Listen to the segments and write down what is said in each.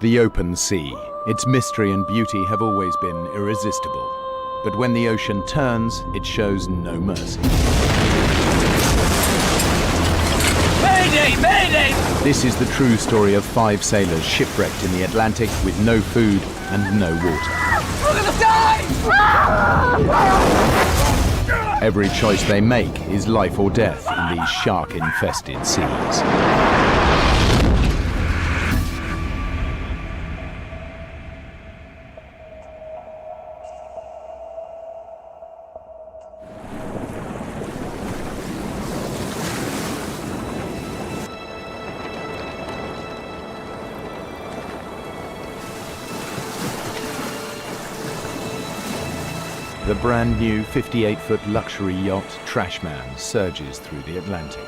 The open sea, its mystery and beauty have always been irresistible. But when the ocean turns, it shows no mercy. Mayday! Mayday! This is the true story of 5 sailors shipwrecked in the Atlantic with no food and no water. We're gonna die! Every choice they make is life or death in these shark-infested seas. The brand new 58-foot luxury yacht Trashman surges through the Atlantic.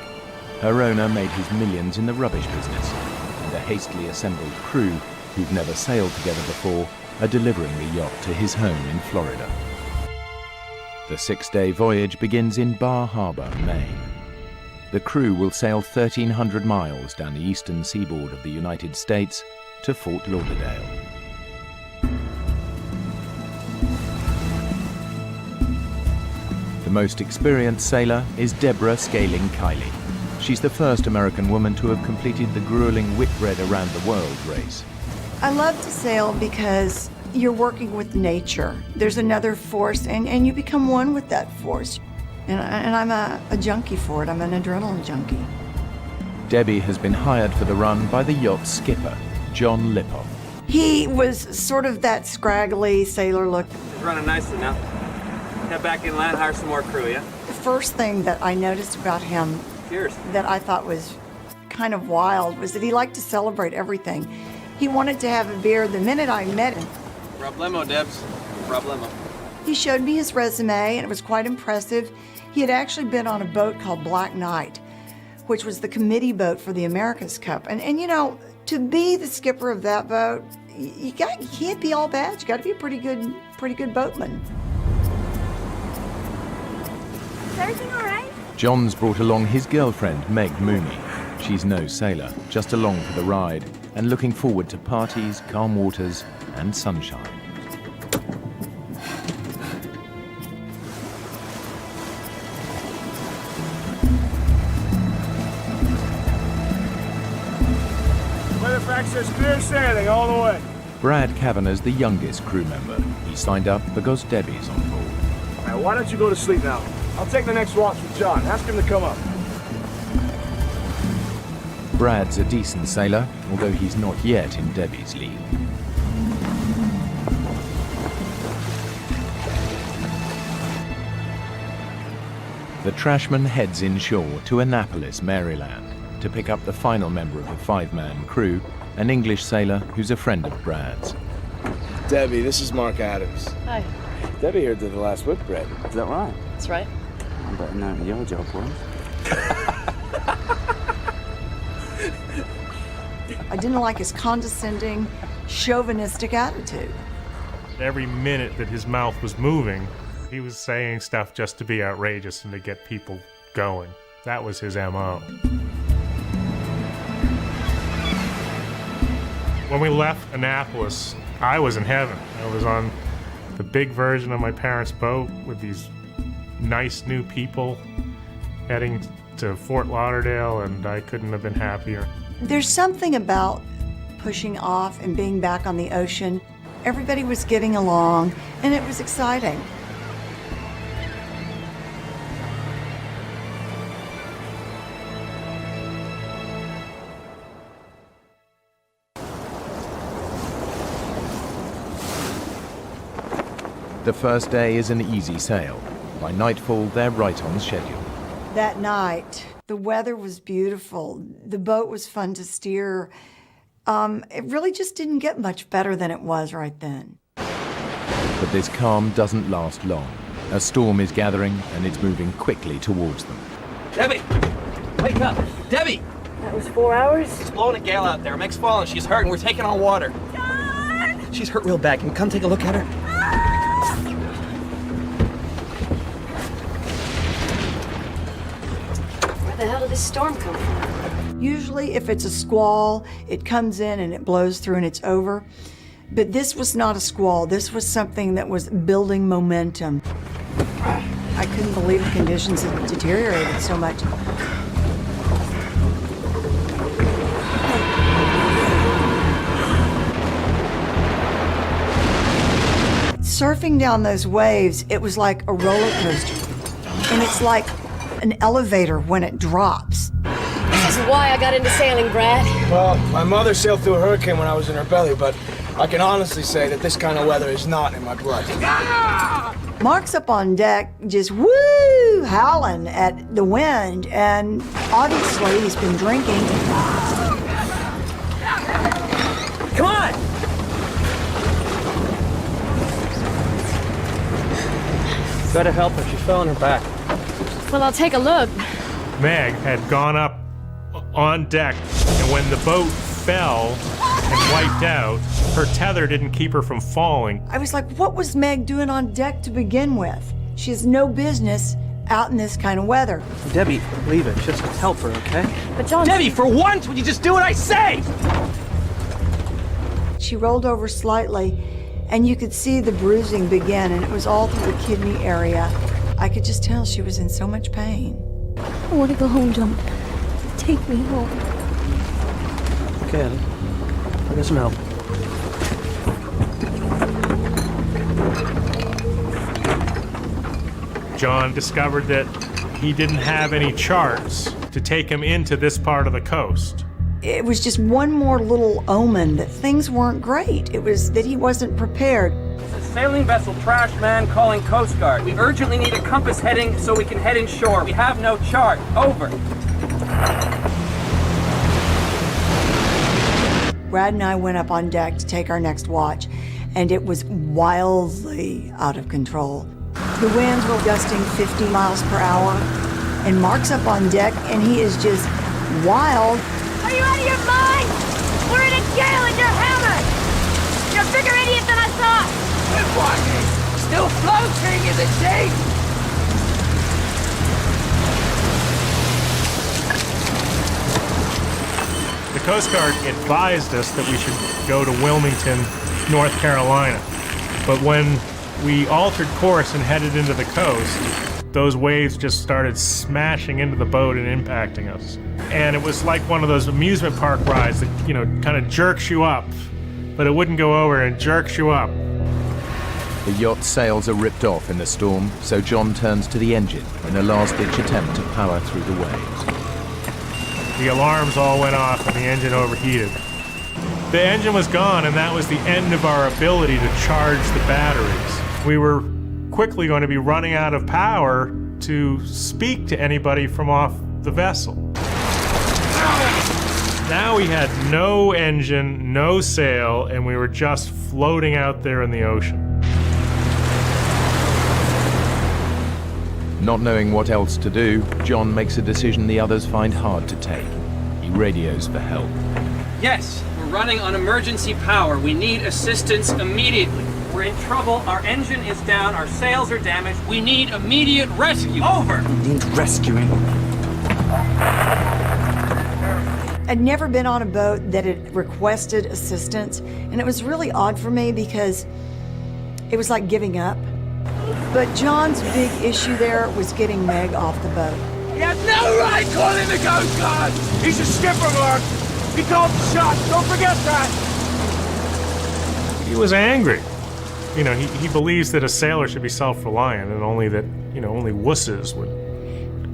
Her owner made his millions in the rubbish business, and a hastily assembled crew who've never sailed together before are delivering the yacht to his home in Florida. The 6-day voyage begins in Bar Harbor, Maine. The crew will sail 1,300 miles down the eastern seaboard of the United States to Fort Lauderdale. The most experienced sailor is Deborah Scaling Kiley. She's the first American woman to have completed the grueling Whitbread Around the World race. I love to sail because you're working with nature. There's another force, and you become one with that force. And I'm a junkie for it. I'm an adrenaline junkie. Debbie has been hired for the run by the yacht's skipper, John Lippoff. He was sort of that scraggly sailor look. It's running nicely now. Head back inland, hire some more crew, yeah? The first thing that I noticed about him Cheers. that I thought was kind of wild was that he liked to celebrate everything. He wanted to have a beer the minute I met him. Problemo, Debs. Problemo. He showed me his resume, and it was quite impressive. He had actually been on a boat called Black Knight, which was the committee boat for the America's Cup. And you know, to be the skipper of that boat, you can't be all bad. You got to be a pretty good boatman. Is everything all right? John's brought along his girlfriend, Meg Mooney. She's no sailor, just along for the ride and looking forward to parties, calm waters, and sunshine. Weatherfax says clear sailing all the way. Brad Kavanagh's the youngest crew member. He signed up because Debbie's on board. All right, why don't you go to sleep now? I'll take the next watch with John. Ask him to come up. Brad's a decent sailor, although he's not yet in Debbie's league. The Trashman heads inshore to Annapolis, Maryland, to pick up the final member of the 5-man crew, an English sailor who's a friend of Brad's. Debbie, this is Mark Adams. Hi. Debbie here did the last Whitbread. Is that right? That's right. I better know what your job was. I didn't like his condescending, chauvinistic attitude. Every minute that his mouth was moving, he was saying stuff just to be outrageous and to get people going. That was his MO. When we left Annapolis, I was in heaven. I was on the big version of my parents' boat with these nice new people heading to Fort Lauderdale, and I couldn't have been happier. There's something about pushing off and being back on the ocean. Everybody was getting along, and it was exciting. The first day is an easy sail. By nightfall, they're right on schedule. That night, the weather was beautiful. The boat was fun to steer. It really just didn't get much better than it was right then. But this calm doesn't last long. A storm is gathering, and it's moving quickly towards them. Debbie! Wake up! Debbie! That was 4 hours? It's blowing a gale out there. Meg's falling. She's hurt, and we're taking on water. John! She's hurt real bad. Can you come take a look at her? Where the hell did this storm come from? Usually, if it's a squall, it comes in and it blows through and it's over. But this was not a squall. This was something that was building momentum. I couldn't believe the conditions had deteriorated so much. Surfing down those waves, it was like a roller coaster. And it's like an elevator when it drops. This is why I got into sailing, Brad. Well, my mother sailed through a hurricane when I was in her belly, but I can honestly say that this kind of weather is not in my blood. Mark's up on deck, just woo, howling at the wind, and obviously he's been drinking. Come on! Gotta help her. She fell on her back. Well, I'll take a look. Meg had gone up on deck, and when the boat fell and wiped out, her tether didn't keep her from falling. I was like, what was Meg doing on deck to begin with? She has no business out in this kind of weather. Debbie, leave it. Just help her, okay? But John... Debbie, for once, would you just do what I say? She rolled over slightly, and you could see the bruising begin, and it was all through the kidney area. I could just tell she was in so much pain. I want to go home, John. Take me home. Okay, Ellie. I'll get some help. John discovered that he didn't have any charts to take him into this part of the coast. It was just one more little omen that things weren't great. It was that he wasn't prepared. This is sailing vessel Trash Man calling Coast Guard. We urgently need a compass heading so we can head inshore. We have no chart. Over. Brad and I went up on deck to take our next watch, and it was wildly out of control. The winds were gusting 50 miles per hour, and Mark's up on deck, and he is just wild. Are you out of your mind? We're in a jail and you're hammered! You're a bigger idiot than I thought! Good watching! Still floating, isn't she? The Coast Guard advised us that we should go to Wilmington, North Carolina. But when we altered course and headed into the coast, those waves just started smashing into the boat and impacting us. And it was like one of those amusement park rides that, kind of jerks you up, but it wouldn't go over and jerks you up. The yacht's sails are ripped off in the storm, so John turns to the engine in a last-ditch attempt to power through the waves. The alarms all went off and the engine overheated. The engine was gone, and that was the end of our ability to charge the batteries. We were quickly going to be running out of power to speak to anybody from off the vessel. Now we had no engine, no sail, and we were just floating out there in the ocean. Not knowing what else to do, John makes a decision the others find hard to take. He radios for help. Yes, we're running on emergency power. We need assistance immediately. We're in trouble. Our engine is down. Our sails are damaged. We need immediate rescue. Over. Need rescuing. I'd never been on a boat that had requested assistance, and it was really odd for me because it was like giving up. But John's big issue there was getting Meg off the boat. He has no right calling the Coast Guard! He's a skipper, Mark. He called the shots. Don't forget that. He was angry. He believes that a sailor should be self-reliant and only that, only wusses would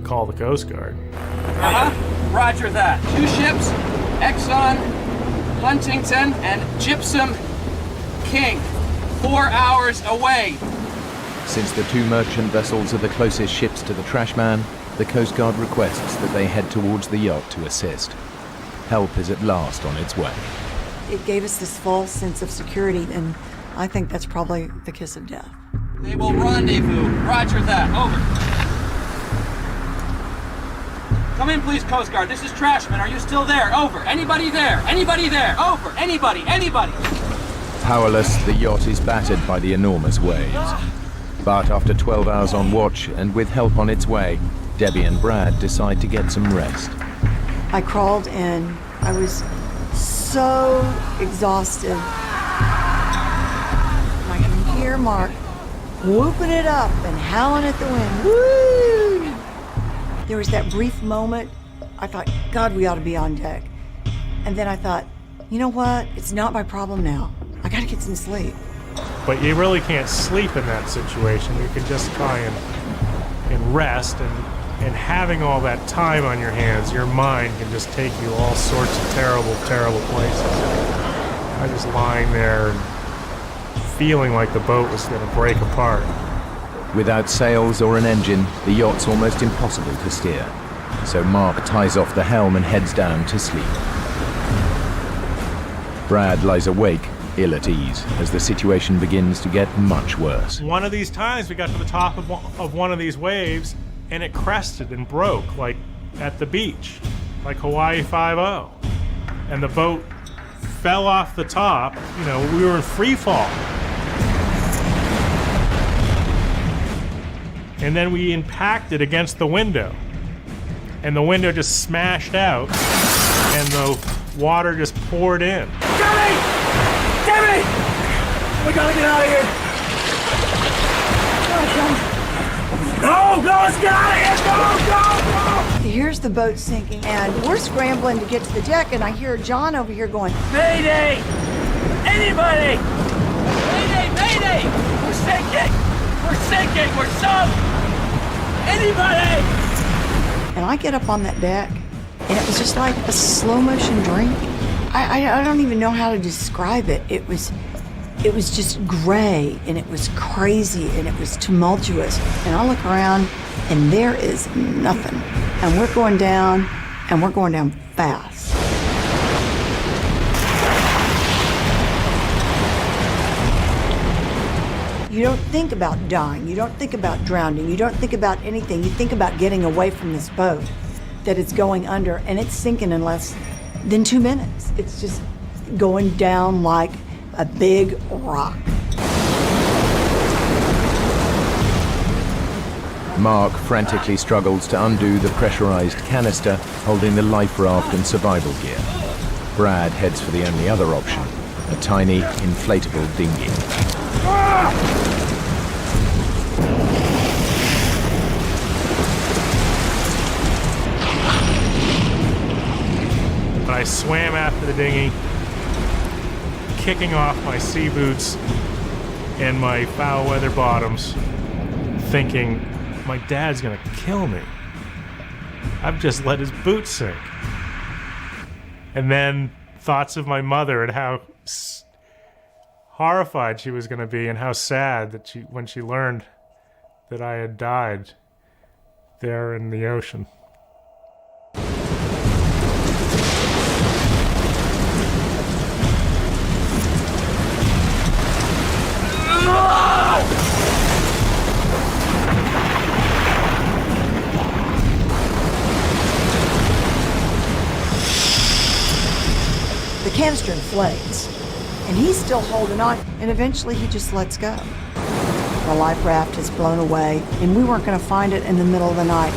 call the Coast Guard. Roger that. 2 ships, Exxon, Huntington, and Gypsum King. 4 hours away. Since the 2 merchant vessels are the closest ships to the trash man, the Coast Guard requests that they head towards the yacht to assist. Help is at last on its way. It gave us this false sense of security, and I think that's probably the kiss of death. They will rendezvous. Roger that. Over. Come in, please, Coast Guard. This is Trashman. Are you still there? Over. Anybody there? Anybody there? Over. Anybody? Anybody? Powerless, the yacht is battered by the enormous waves. But after 12 hours on watch and with help on its way, Debbie and Brad decide to get some rest. I crawled in. I was so exhausted. I can hear Mark whooping it up and howling at the wind. Woo! There was that brief moment. I thought, God, we ought to be on deck. And then I thought, you know what? It's not my problem now. I gotta get some sleep. But you really can't sleep in that situation. You can just try and rest, and having all that time on your hands, your mind can just take you all sorts of terrible, terrible places. I was lying there and feeling like the boat was going to break apart. Without sails or an engine, the yacht's almost impossible to steer. So Mark ties off the helm and heads down to sleep. Brad lies awake, ill at ease, as the situation begins to get much worse. One of these times we got to the top of one of these waves, and it crested and broke, like at the beach, like Hawaii 5-0. And the boat fell off the top. You know, we were in free fall. And then we impacted against the window. And the window just smashed out, and the water just poured in. Jimmy! Jimmy! We gotta get out of here! No, let's get out of here! Go! Here's the boat sinking, and we're scrambling to get to the deck, and I hear John over here going, Mayday! Anybody! Mayday! Mayday! We're sinking! We're sinking! We're sunk! Anybody! and I get up on that deck, and it was just like a slow motion dream. I don't even know how to describe it. It was just gray, and it was crazy, and it was tumultuous. And I look around, and there is nothing. And we're going down fast. You don't think about dying. You don't think about drowning. You don't think about anything. You think about getting away from this boat that it's going under, and it's sinking in less than 2 minutes. It's just going down like a big rock. Mark frantically struggles to undo the pressurized canister holding the life raft and survival gear. Brad heads for the only other option, a tiny, inflatable dinghy. But I swam after the dinghy, kicking off my sea boots and my foul weather bottoms, thinking, my dad's gonna kill me. I've just let his boots sink. And then thoughts of my mother and how horrified she was gonna be, and how sad that when she learned that I had died there in the ocean. The canister inflates, and he's still holding on, and eventually he just lets go. The life raft is blown away, and we weren't going to find it in the middle of the night.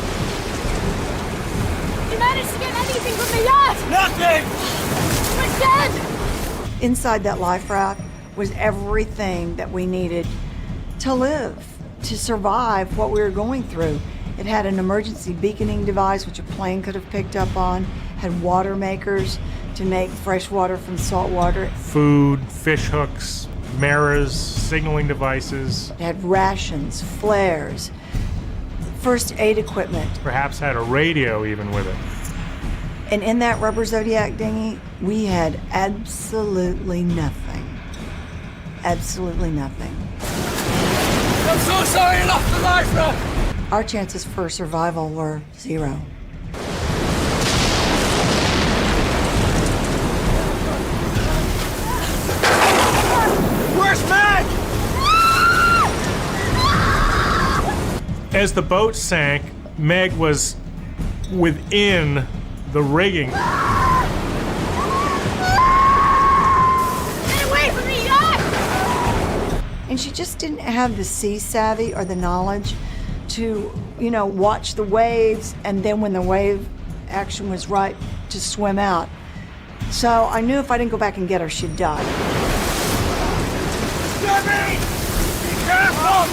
You managed to get anything from the yacht? Nothing! We're dead! Inside that life raft was everything that we needed to live, to survive what we were going through. It had an emergency beaconing device, which a plane could have picked up on, had water makers to make fresh water from salt water. Food, fish hooks, mirrors, signaling devices. It had rations, flares, first aid equipment. Perhaps had a radio even with it. And in that rubber Zodiac dinghy, we had absolutely nothing. Absolutely nothing. I'm so sorry I lost the life raft! Our chances for survival were 0. Where's Meg? As the boat sank, Meg was within the rigging. Get away from me, yacht! And she just didn't have the sea savvy or the knowledge to, watch the waves, and then when the wave action was right, to swim out. So I knew if I didn't go back and get her, she'd die. Jimmy! Be careful!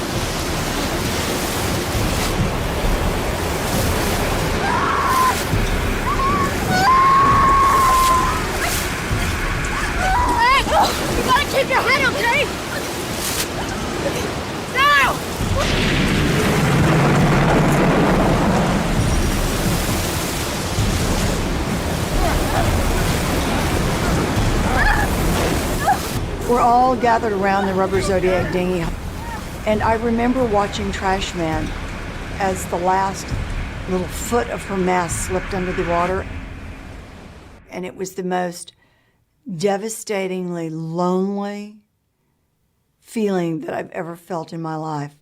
Hey! You gotta keep your head, okay? Now! We're all gathered around the rubber Zodiac dinghy, and I remember watching Trash Man as the last little foot of her mast slipped under the water, and it was the most devastatingly lonely feeling that I've ever felt in my life.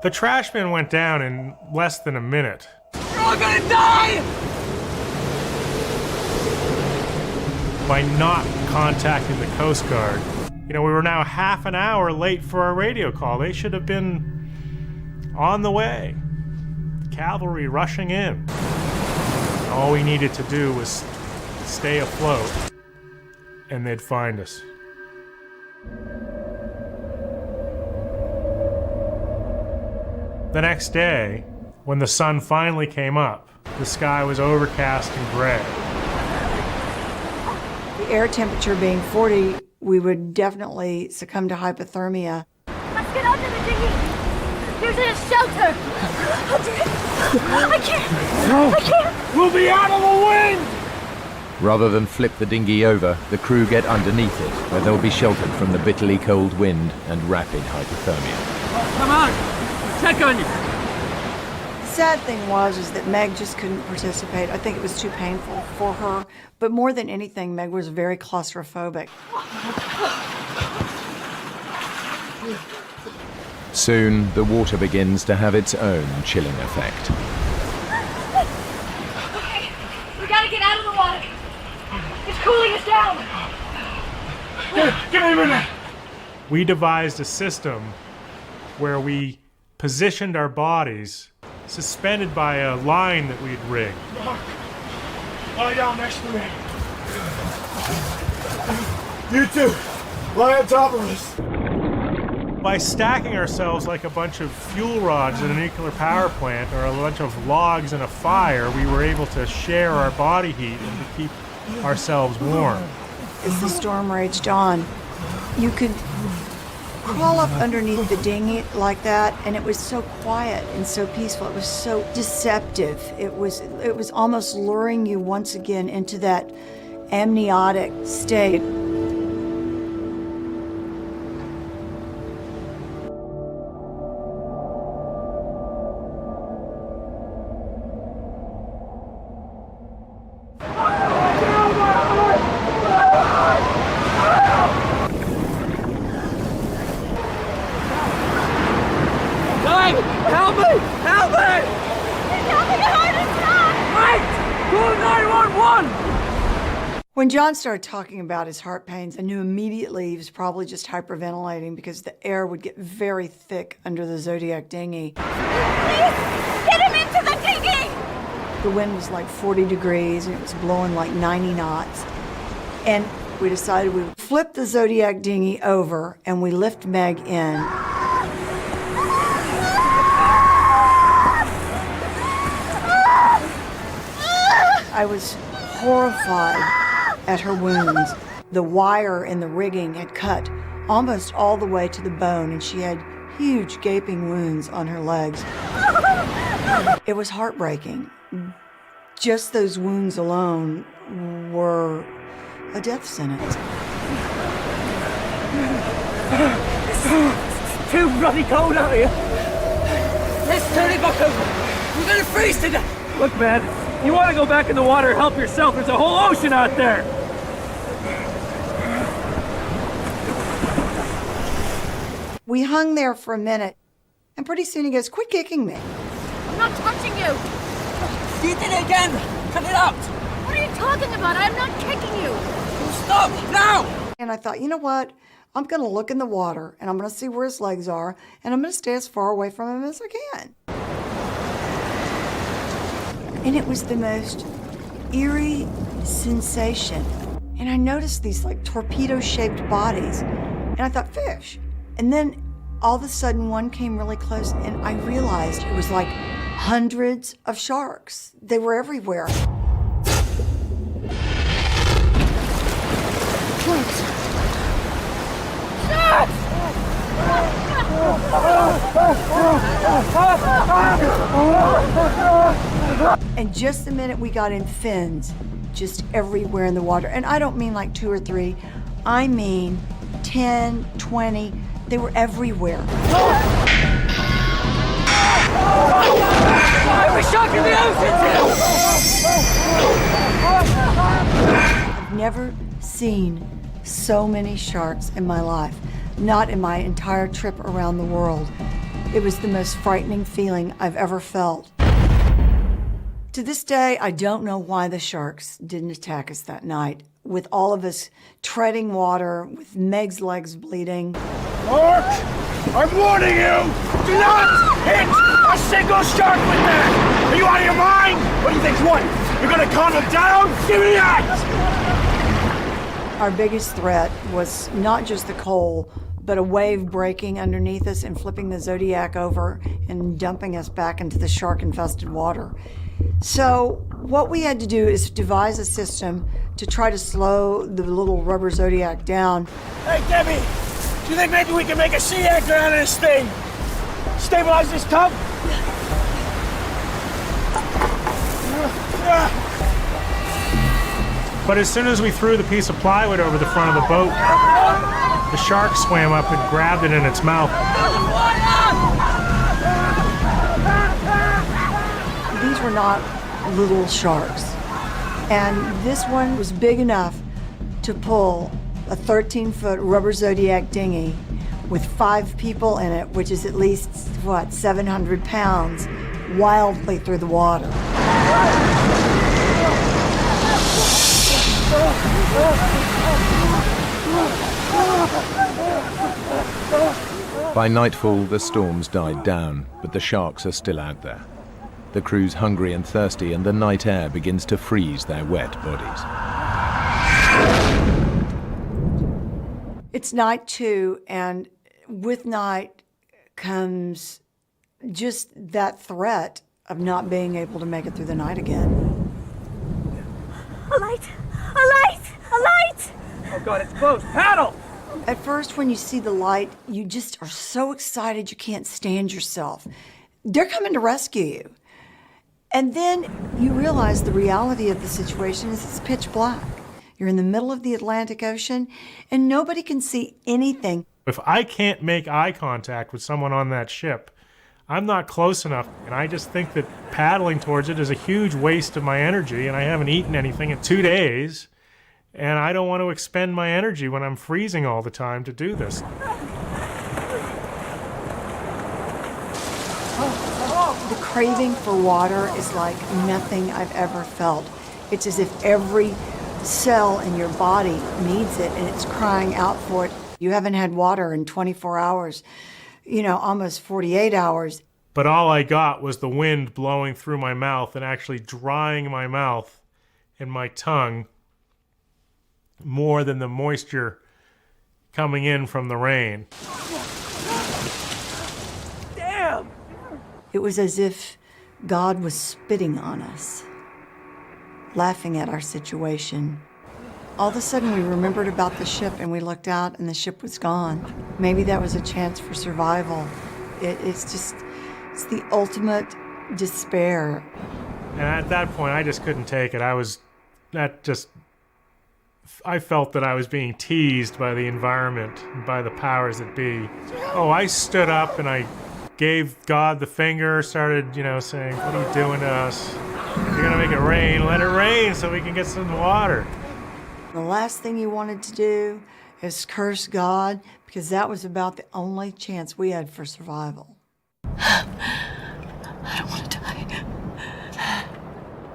The trash man went down in less than a minute. You're all gonna die! By not contacting the Coast Guard. You know, we were now half an hour late for our radio call. They should have been on the way. The cavalry rushing in. All we needed to do was stay afloat, and they'd find us. The next day, when the sun finally came up, the sky was overcast and gray. The air temperature being 40, we would definitely succumb to hypothermia. Let's get under the dinghy! There's a shelter! I can't! No! I can't! We'll be out of the wind! Rather than flip the dinghy over, the crew get underneath it, where they'll be sheltered from the bitterly cold wind and rapid hypothermia. Come on! Check on you! The sad thing was that Meg just couldn't participate. I think it was too painful for her. But more than anything, Meg was very claustrophobic. Soon, the water begins to have its own chilling effect. Okay, we gotta get out of the water. It's cooling us down. Give me a minute! We devised a system where we positioned our bodies suspended by a line that we'd rigged. Lie down next to me. You two, lie on top of us. By stacking ourselves like a bunch of fuel rods in a nuclear power plant or a bunch of logs in a fire, we were able to share our body heat and to keep ourselves warm. As the storm raged on, you could crawl up underneath the dinghy like that, and it was so quiet and so peaceful. It was so deceptive. It was almost luring you once again into that amniotic state. Help me! Help me! He's having a heart attack! Wait! Call 911! When John started talking about his heart pains, I knew immediately he was probably just hyperventilating because the air would get very thick under the Zodiac dinghy. Please, get him into the dinghy! The wind was like 40 degrees and it was blowing like 90 knots. And we decided we would flip the Zodiac dinghy over and we lift Meg in. I was horrified at her wounds. The wire in the rigging had cut almost all the way to the bone, and she had huge gaping wounds on her legs. It was heartbreaking. Just those wounds alone were a death sentence. It's too bloody cold out here. Let's turn it back over. We're gonna freeze to death. Look, man. You want to go back in the water and help yourself? There's a whole ocean out there! We hung there for a minute, and pretty soon he goes, "Quit kicking me." I'm not touching you! You did it again! Cut it out! What are you talking about? I'm not kicking you! Stop! Now! And I thought, you know what? I'm going to look in the water, and I'm going to see where his legs are, and I'm going to stay as far away from him as I can. And it was the most eerie sensation. And I noticed these like torpedo-shaped bodies. And I thought, fish. And then all of a sudden one came really close and I realized it was like hundreds of sharks. They were everywhere. And just the minute we got in, fins just everywhere in the water. And I don't mean like 2 or 3, I mean 10, 20, they were everywhere. Every shark in the ocean! I've never seen so many sharks in my life, not in my entire trip around the world. It was the most frightening feeling I've ever felt. To this day, I don't know why the sharks didn't attack us that night, with all of us treading water, with Meg's legs bleeding. Mark, I'm warning you! Do not hit a single shark with that! Are you out of your mind? What do you think's what? You're gonna calm them down? Give me that! Our biggest threat was not just the coal, but a wave breaking underneath us and flipping the Zodiac over and dumping us back into the shark-infested water. So what we had to do is devise a system to try to slow the little rubber Zodiac down. Hey, Debbie, do you think maybe we can make a sea anchor out of this thing? Stabilize this tub? But as soon as we threw the piece of plywood over the front of the boat, the shark swam up and grabbed it in its mouth. These were not little sharks. And this one was big enough to pull a 13-foot rubber Zodiac dinghy with 5 people in it, which is at least, 700 pounds, wildly through the water. By nightfall, the storms died down, but the sharks are still out there. The crew's hungry and thirsty, and the night air begins to freeze their wet bodies. It's night 2, and with night comes just that threat of not being able to make it through the night again. A light! A light! A light! Oh God, it's close. Paddle! At first, when you see the light, you just are so excited you can't stand yourself. They're coming to rescue you. And then you realize the reality of the situation is it's pitch black. You're in the middle of the Atlantic Ocean, and nobody can see anything. If I can't make eye contact with someone on that ship, I'm not close enough. And I just think that paddling towards it is a huge waste of my energy, and I haven't eaten anything in 2 days. And I don't want to expend my energy when I'm freezing all the time to do this. The craving for water is like nothing I've ever felt. It's as if every cell in your body needs it and it's crying out for it. You haven't had water in 24 hours, almost 48 hours. But all I got was the wind blowing through my mouth and actually drying my mouth and my tongue more than the moisture coming in from the rain. Damn! It was as if God was spitting on us, laughing at our situation. All of a sudden, we remembered about the ship and we looked out and the ship was gone. Maybe that was a chance for survival. It's the ultimate despair. And at that point, I just couldn't take it. I felt that I was being teased by the environment, and by the powers that be. Oh, I stood up and I gave God the finger, started, saying, what are you doing to us? You're gonna make it rain, let it rain so we can get some water. The last thing you wanted to do is curse God, because that was about the only chance we had for survival. I don't want to die.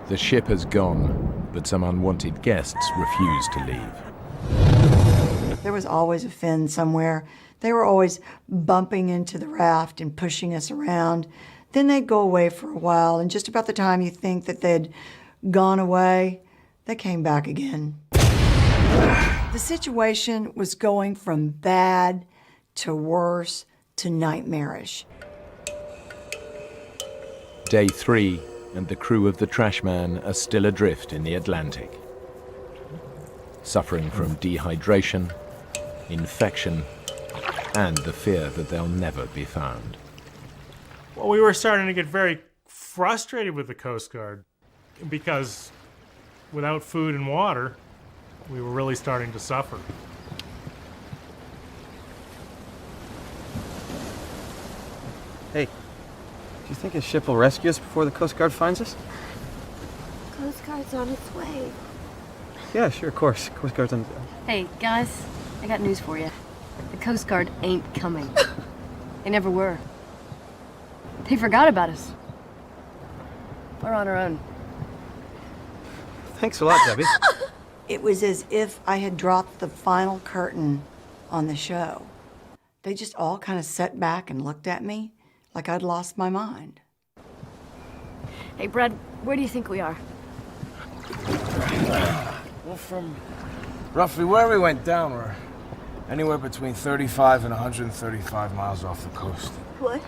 The ship has gone, but some unwanted guests refuse to leave. There was always a fin somewhere. They were always bumping into the raft and pushing us around. Then they'd go away for a while, and just about the time you think that they'd gone away, they came back again. The situation was going from bad to worse to nightmarish. Day 3, and the crew of the Trashman are still adrift in the Atlantic, suffering from dehydration, infection, and the fear that they'll never be found. Well, we were starting to get very frustrated with the Coast Guard because without food and water, we were really starting to suffer. Hey, do you think a ship will rescue us before the Coast Guard finds us? Coast Guard's on its way. Yeah, sure, of course. Coast Guard's on... Hey, guys, I got news for you. The Coast Guard ain't coming. They never were. They forgot about us. We're on our own. Thanks a lot, Debbie. It was as if I had dropped the final curtain on the show. They just all kind of sat back and looked at me like I'd lost my mind. Hey, Brad, where do you think we are? Well, from roughly where we went down, we're anywhere between 35 and 135 miles off the coast. What?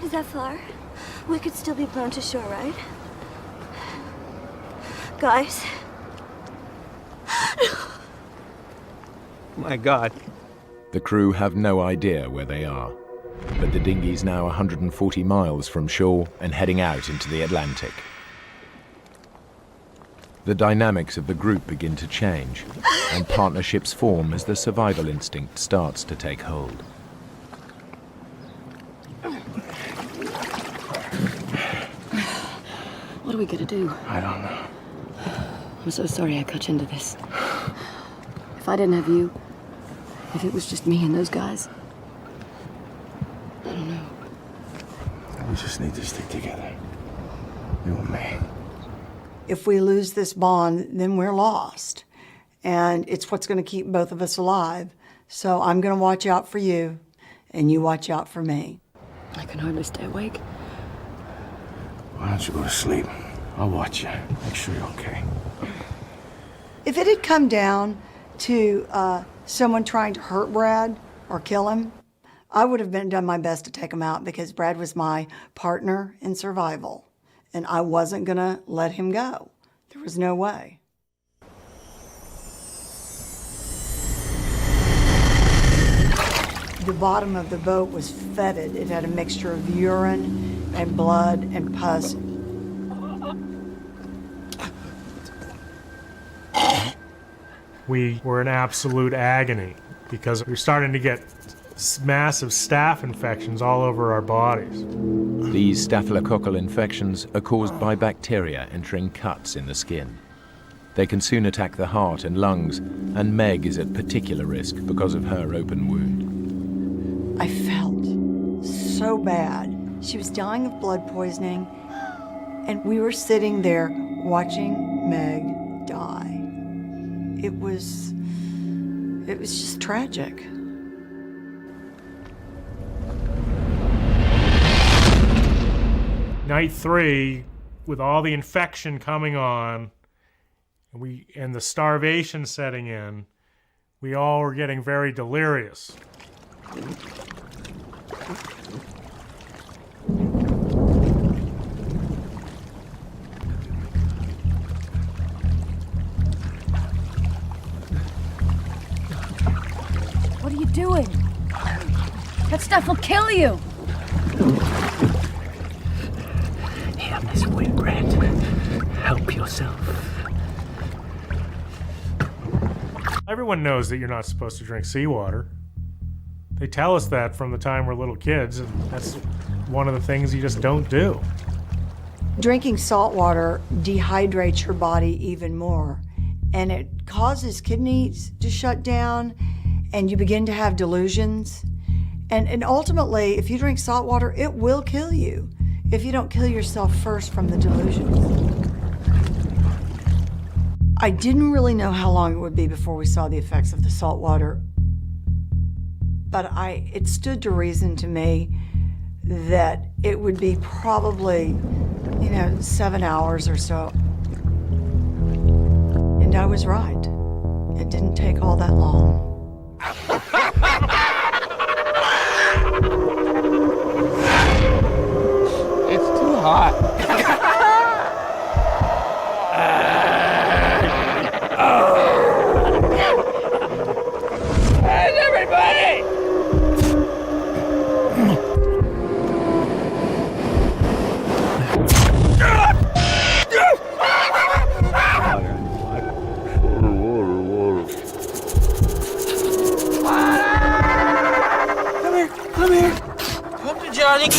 Is that far? We could still be blown to shore, right? Guys? My God. The crew have no idea where they are, but the dinghy's now 140 miles from shore and heading out into the Atlantic. The dynamics of the group begin to change, and partnerships form as the survival instinct starts to take hold. What are we gonna do? I don't know. I'm so sorry I got you into this. If I didn't have you, if it was just me and those guys, I don't know. We just need to stick together. You and me. If we lose this bond, then we're lost. And it's what's going to keep both of us alive. So I'm going to watch out for you, and you watch out for me. I can hardly stay awake. Why don't you go to sleep? I'll watch you. Make sure you're okay. If it had come down to someone trying to hurt Brad or kill him, I would have done my best to take him out because Brad was my partner in survival. And I wasn't going to let him go. There was no way. The bottom of the boat was fetid. It had a mixture of urine and blood and pus. We were in absolute agony because we were starting to get massive staph infections all over our bodies. These staphylococcal infections are caused by bacteria entering cuts in the skin. They can soon attack the heart and lungs, and Meg is at particular risk because of her open wound. I felt so bad. She was dying of blood poisoning, and we were sitting there watching Meg die. It was just tragic. Night 3, with all the infection coming on, and the starvation setting in, we all were getting very delirious. What are you doing? That stuff will kill you! Here, Miss Whitbread. Help yourself. Everyone knows that you're not supposed to drink seawater. They tell us that from the time we're little kids, and that's one of the things you just don't do. Drinking salt water dehydrates your body even more, and it causes kidneys to shut down, and you begin to have delusions. And ultimately, if you drink salt water, it will kill you if you don't kill yourself first from the delusions. I didn't really know how long it would be before we saw the effects of the salt water, but it stood to reason to me that it would be probably, 7 hours or so. And I was right. It didn't take all that long. It's too hot. Hey, everybody! Come here. Come to Johnny.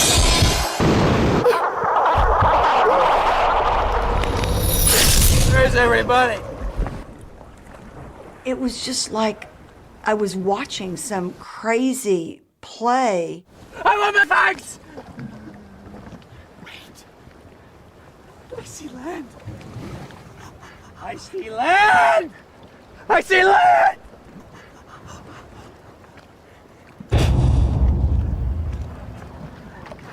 Where's everybody? It was just like I was watching some crazy play. I want my bags! Wait. I see land. I see land! I see land!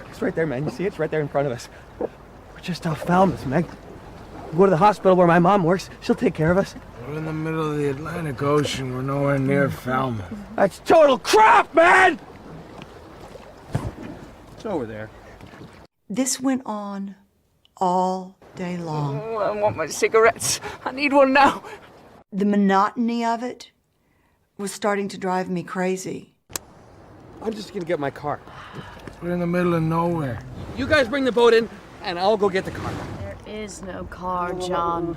It's right there, man. You see it? It's right there in front of us. We're just off Falmouth, Meg. We'll go to the hospital where my mom works. She'll take care of us. We're in the middle of the Atlantic Ocean. We're nowhere near Falmouth. That's total crap, man! It's over there. This went on all day long. Oh, I want my cigarettes. I need one now. The monotony of it was starting to drive me crazy. I'm just gonna get my car. We're in the middle of nowhere. You guys bring the boat in, and I'll go get the car. There is no car, John.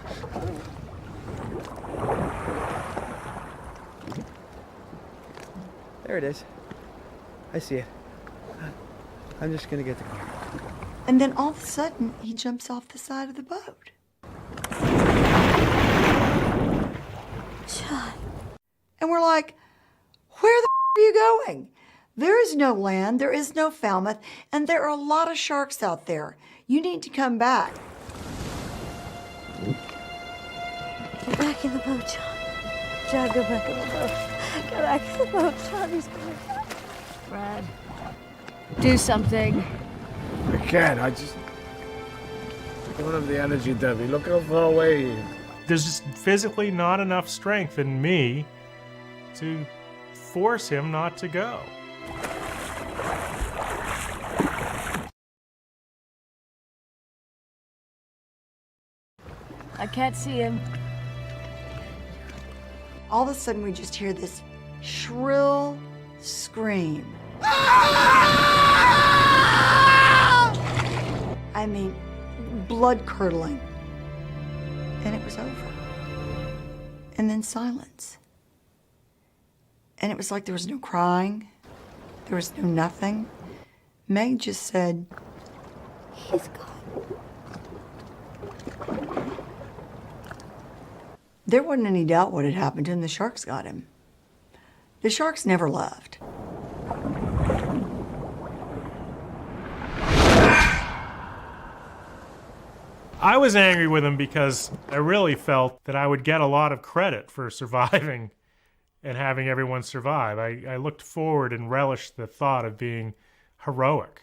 There it is. I see it. I'm just gonna get the car. And then all of a sudden, he jumps off the side of the boat. John. And we're like, where the are you going? There is no land, there is no Falmouth, and there are a lot of sharks out there. You need to come back. Get back in the boat, John. John, go back in the boat. Get back in the boat, John. He's coming back. Brad, do something. I can't. I don't have the energy, Debbie. Look how far away he is. There's just physically not enough strength in me to force him not to go. I can't see him. All of a sudden, we just hear this shrill scream. I mean, blood curdling. And it was over. And then silence. And it was like there was no crying. There was no nothing. Meg just said, He's gone. there wasn't any doubt what had happened to him. The sharks got him. The sharks never left. I was angry with him because I really felt that I would get a lot of credit for surviving and having everyone survive. I looked forward and relished the thought of being heroic.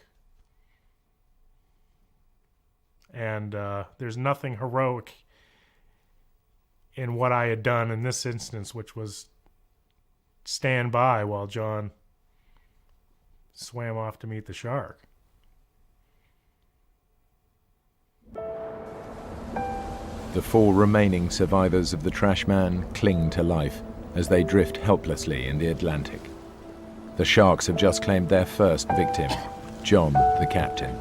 And there's nothing heroic in what I had done in this instance, which was stand by while John swam off to meet the shark. The 4 remaining survivors of the trash man cling to life as they drift helplessly in the Atlantic. The sharks have just claimed their first victim, John, the captain.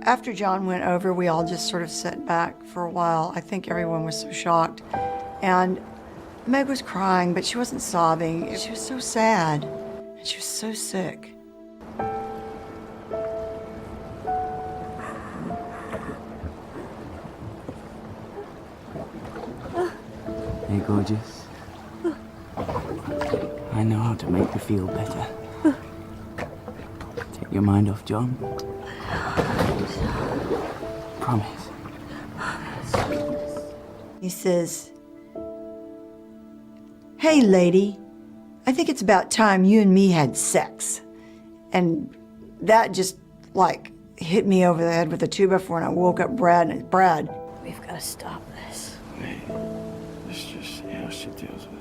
After John went over, we all just sort of sat back for a while. I think everyone was so shocked. And Meg was crying, but she wasn't sobbing. She was so sad. And she was so sick. Hey, gorgeous. I know how to make you feel better. Take your mind off John. Promise. He says, "Hey, lady, I think it's about time you and me had sex." And that just like hit me over the head with a 2x4, and I woke up Brad, and Brad. We've got to stop this. Hey, let's just see how she deals with it.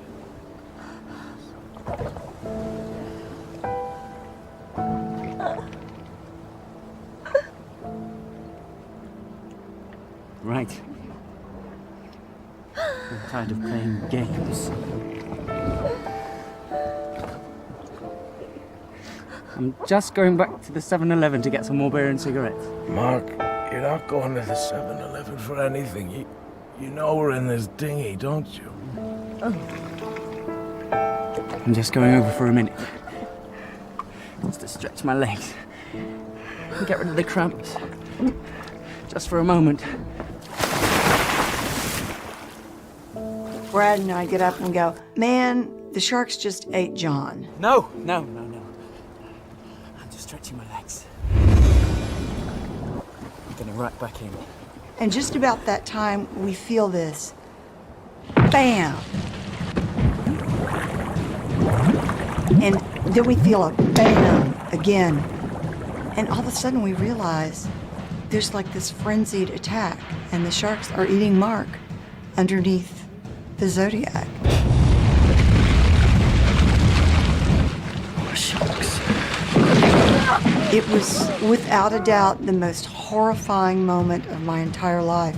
Right. I'm tired of playing games. I'm just going back to the 7-Eleven to get some more beer and cigarettes. Mark, you're not going to the 7-Eleven for anything. You know we're in this dinghy, don't you? I'm just going over for a minute. Just to stretch my legs. And get rid of the cramps. Just for a moment. Brad and I get up and go, man, the sharks just ate John. No. I'm just stretching my legs. I'm getting right back in. And just about that time, we feel this. Bam! And then we feel a bam again. And all of a sudden we realize there's like this frenzied attack, and the sharks are eating Mark underneath the Zodiac. Oh, sharks. It was, without a doubt, the most horrifying moment of my entire life.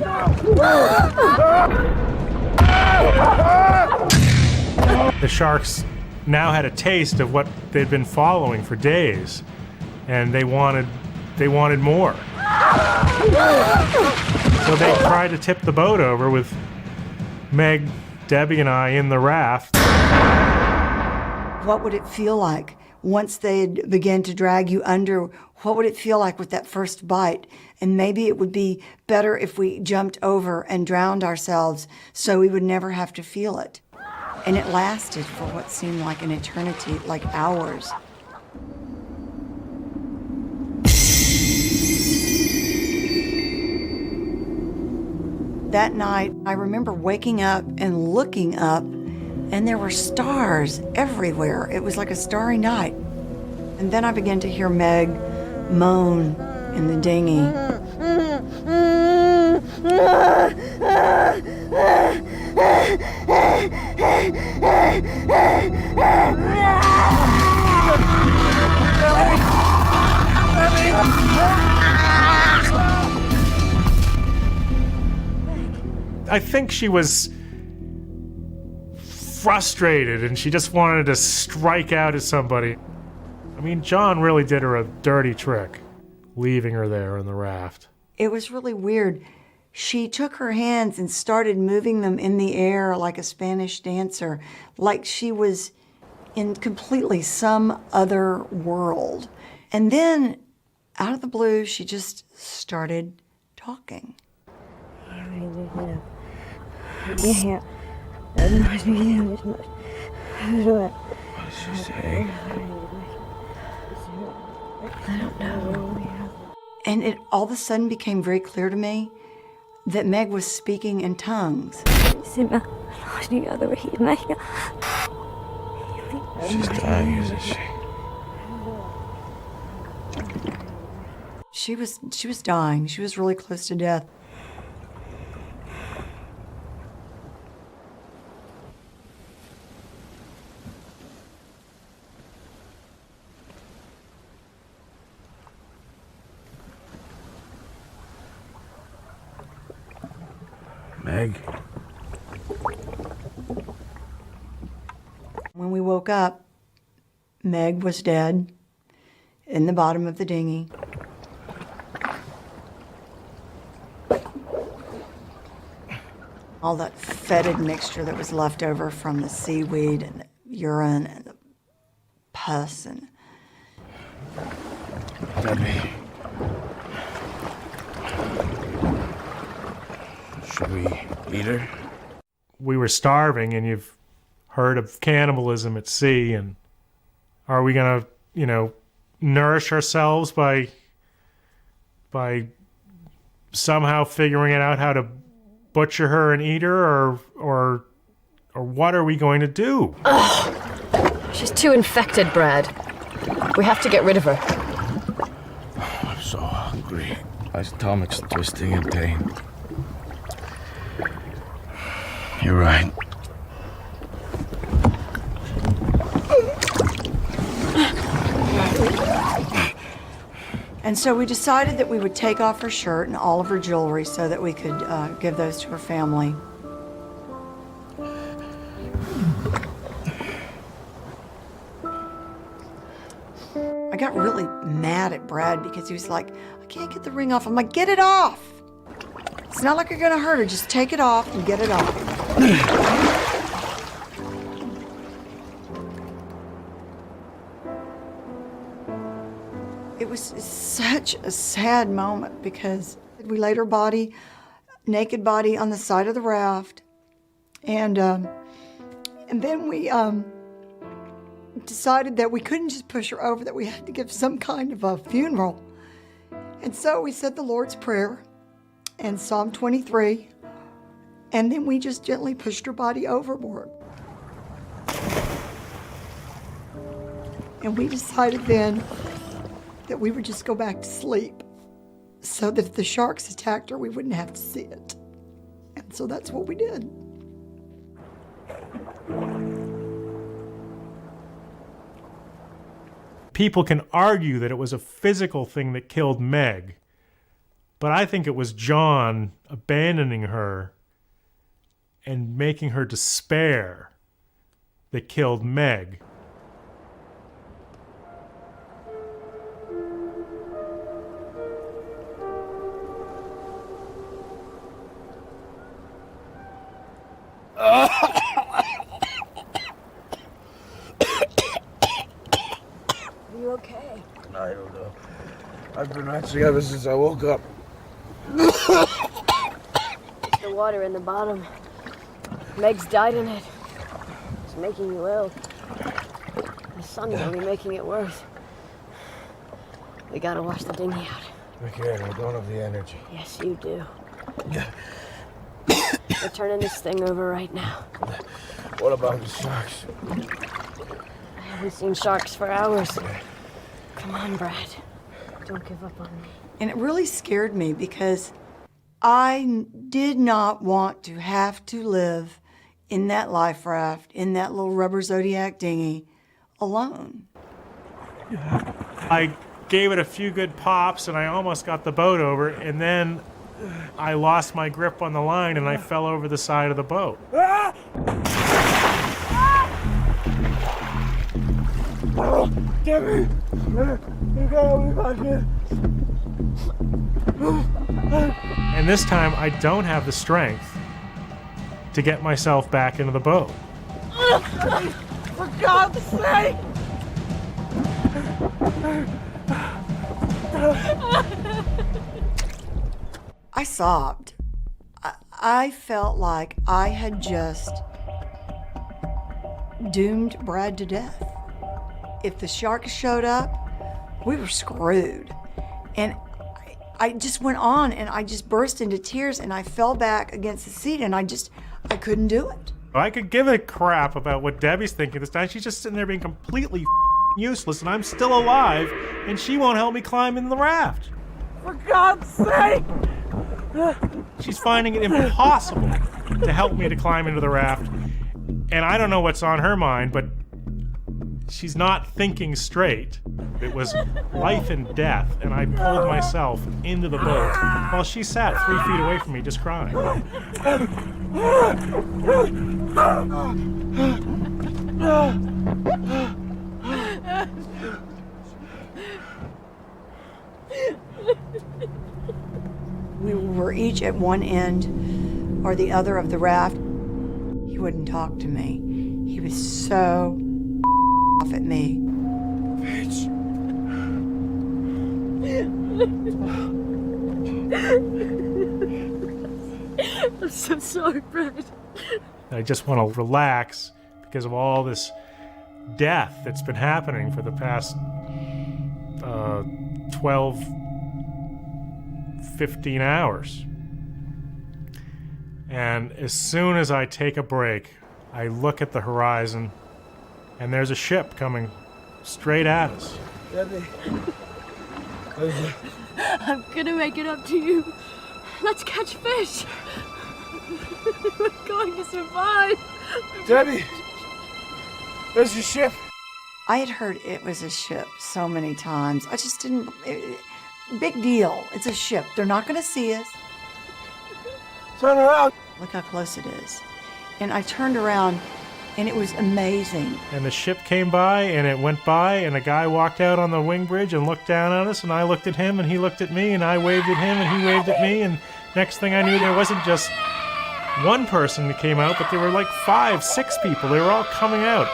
The sharks now had a taste of what they'd been following for days, and they wanted more. So they tried to tip the boat over with Meg, Debbie, and I in the raft. What would it feel like once they'd begin to drag you under? What would it feel like with that first bite? And maybe it would be better if we jumped over and drowned ourselves so we would never have to feel it. And it lasted for what seemed like an eternity, like hours. That night, I remember waking up and looking up, and there were stars everywhere. It was like a starry night. And then I began to hear Meg moan in the dinghy. I think she was frustrated and she just wanted to strike out at somebody. I mean, John really did her a dirty trick, leaving her there in the raft. It was really weird. She took her hands and started moving them in the air like a Spanish dancer, like she was in completely some other world. And then, out of the blue, she just started talking. What did she say? I don't know. And it all of a sudden became very clear to me that Meg was speaking in tongues. She's dying, isn't she? She was dying. She was really close to death. Meg? When we woke up, Meg was dead in the bottom of the dinghy. All that fetid mixture that was left over from the seaweed and the urine and the pus and... Debbie. Should we eat her? We were starving, and you've heard of cannibalism at sea, and are we gonna, nourish ourselves by somehow figuring it out how to butcher her and eat her, or what are we going to do? Ugh. She's too infected, Brad. We have to get rid of her. My stomach's twisting in pain. You're right. And so we decided that we would take off her shirt and all of her jewelry so that we could give those to her family. I got really mad at Brad because he was like, I can't get the ring off. I'm like, get it off. It's not like you're gonna hurt her. Just take it off and get it off. It was such a sad moment because we laid her body, naked body, on the side of the raft, and then we decided that we couldn't just push her over, that we had to give some kind of a funeral. And so we said the Lord's Prayer and Psalm 23, and then we just gently pushed her body overboard. And we decided then that we would just go back to sleep so that if the sharks attacked her, we wouldn't have to see it. And so that's what we did. People can argue that it was a physical thing that killed Meg, but I think it was John abandoning her and making her despair that killed Meg. Are you okay? I don't know. I've been retching ever since I woke up. The water in the bottom. Meg's died in it. It's making you ill. The sun's only making it worse. We gotta wash the dinghy out. We can't. We don't have the energy. Yes, you do. We're turning this thing over right now. What about the sharks? I haven't seen sharks for hours. Come on, Brad. Don't give up on me. And it really scared me because I did not want to have to live in that life raft, in that little rubber Zodiac dinghy, alone. I gave it a few good pops and I almost got the boat over, and then I lost my grip on the line and I fell over the side of the boat. Debbie! You gotta leave out here. And this time I don't have the strength to get myself back into the boat. For God's sake! I sobbed. I felt like I had just doomed Brad to death. If the sharks showed up, we were screwed. And I just went on and I just burst into tears and I fell back against the seat and I couldn't do it. I could give a crap about what Debbie's thinking this time. She's just sitting there being completely useless, and I'm still alive, and she won't help me climb in the raft. For God's sake! She's finding it impossible to help me to climb into the raft, and I don't know what's on her mind, but she's not thinking straight. It was life and death, and I pulled myself into the boat while she sat 3 feet away from me just crying. We were each at one end or the other of the raft. He wouldn't talk to me. He was so off at me. Bitch. I'm so sorry, Brad. I just want to relax because of all this death that's been happening for the past 12, 15 hours. And as soon as I take a break, I look at the horizon and there's a ship coming straight at us. Debbie. I'm gonna make it up to you. Let's catch fish. We're going to survive. Debbie, there's your ship. I had heard it was a ship so many times. I just didn't. Big deal. It's a ship. They're not going to see us. Turn around. Look how close it is. And I turned around, and it was amazing. And the ship came by, and it went by, and a guy walked out on the wing bridge and looked down at us, and I looked at him, and he looked at me, and I waved at him, and he waved at me, and next thing I knew, there wasn't just one person that came out, but there were like 5, 6 people. They were all coming out.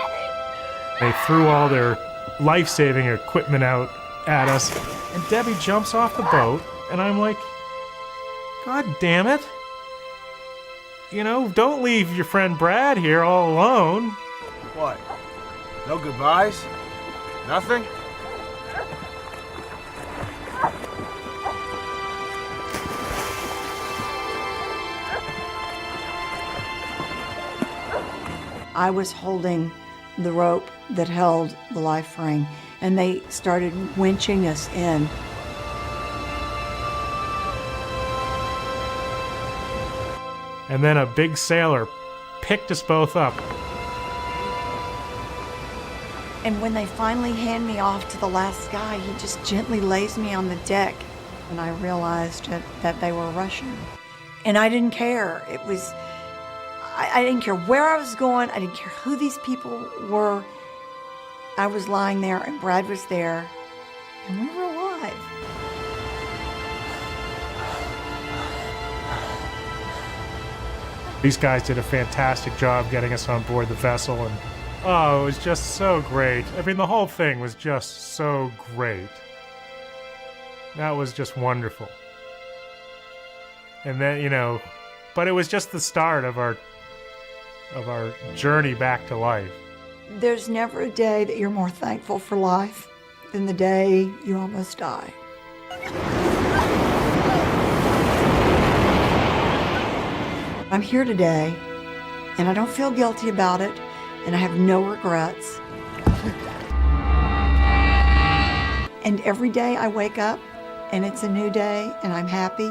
They threw all their life-saving equipment out at us, and Debbie jumps off the boat, and I'm like, God damn it. You know, don't leave your friend Brad here all alone. What? No goodbyes? Nothing? I was holding the rope that held the life ring, and they started winching us in. And then a big sailor picked us both up. And when they finally hand me off to the last guy, he just gently lays me on the deck. And I realized that they were Russian. And I didn't care. It was, I didn't care where I was going. I didn't care who these people were. I was lying there, and Brad was there, and we were alive. These guys did a fantastic job getting us on board the vessel, and oh, it was just so great. I mean, the whole thing was just so great. That was just wonderful. And then, you know, but it was just the start of our journey back to life. There's never a day that you're more thankful for life than the day you almost die. I'm here today, and I don't feel guilty about it, and I have no regrets. And every day I wake up, and it's a new day, and I'm happy.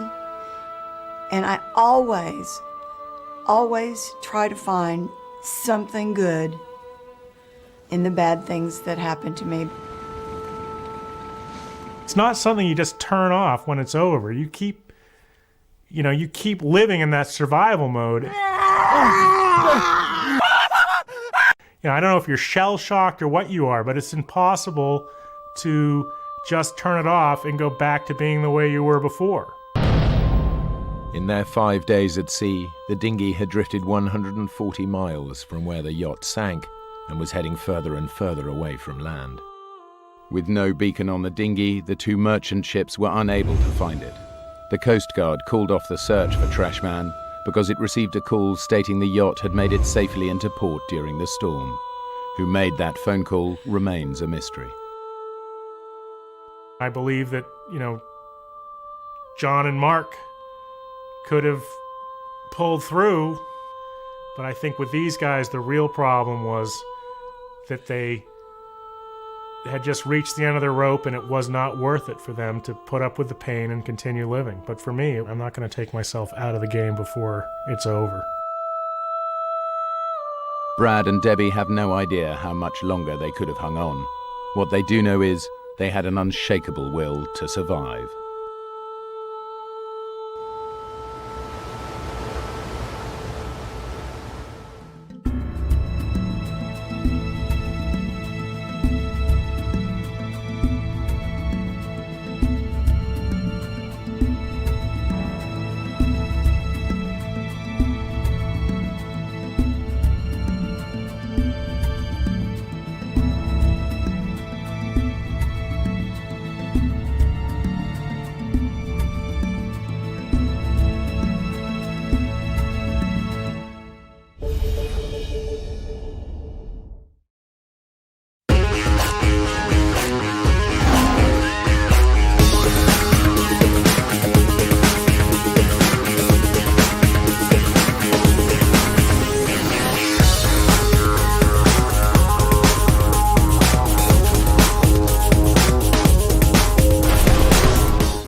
And I always try to find something good in the bad things that happen to me. It's not something you just turn off when it's over. You keep living in that survival mode. You know, I don't know if you're shell-shocked or what you are, but it's impossible to just turn it off and go back to being the way you were before. In their 5 days at sea, the dinghy had drifted 140 miles from where the yacht sank and was heading further and further away from land. With no beacon on the dinghy, the 2 merchant ships were unable to find it. The Coast Guard called off the search for Trashman because it received a call stating the yacht had made it safely into port during the storm. Who made that phone call remains a mystery. I believe that, you know, John and Mark could have pulled through, but I think with these guys, the real problem was that they had just reached the end of their rope and it was not worth it for them to put up with the pain and continue living. But for me, I'm not going to take myself out of the game before it's over. Brad and Debbie have no idea how much longer they could have hung on. What they do know is they had an unshakable will to survive.